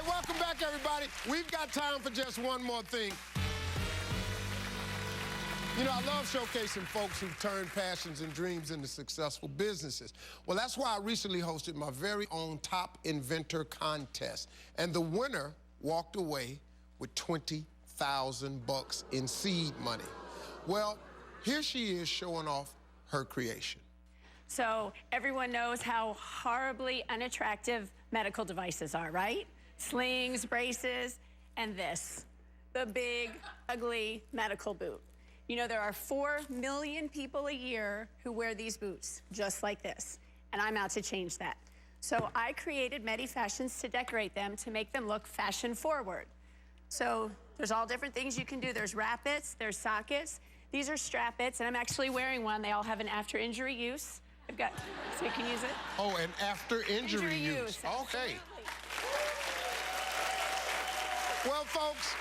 welcome back, everybody. We've got time for just one more thing. You know, I love showcasing folks who've turned passions and dreams into successful businesses. Well, that's why I recently hosted my very own Top Inventor Contest. And the winner walked away with $20,000 in seed money. Well, here she is showing off her creation. So everyone knows how horribly unattractive medical devices are, right? Slings, braces, and this, the big, ugly medical boot. You know, there are 4 million people a year who wear these boots, just like this, and I'm out to change that. So I created MediFashions to decorate them to make them look fashion forward. So there's all different things you can do. There's wrap-its, there's sockets. These are strap-its, and I'm actually wearing one. They all have an after-injury use. I've got, so you can use it. Oh, and after-injury use. Okay. Well, folks,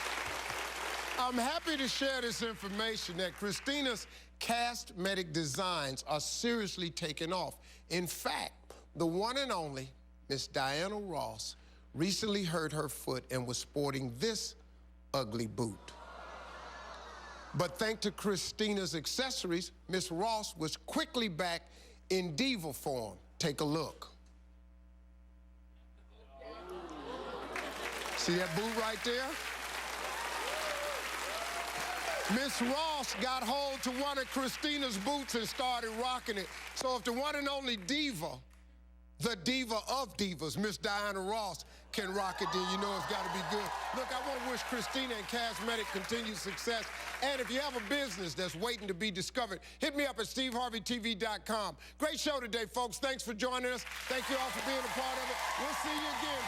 I'm happy to share this information that Christina's CastMedic Designs are seriously taking off. In fact, the one and only Miss Diana Ross recently hurt her foot and was sporting this ugly boot. But thanks to Christina's accessories, Miss Ross was quickly back in diva form. Take a look. See that boot right there? Miss Ross got hold to one of Christina's boots and started rocking it. So if the one and only diva, the diva of divas, Miss Diana Ross, can rock it, then you know it's got to be good. Look, I want to wish Christina and CastMedic continued success. And if you have a business that's waiting to be discovered, hit me up at SteveHarveyTV.com. Great show today, folks. Thanks for joining us. Thank you all for being a part of it. We'll see you again.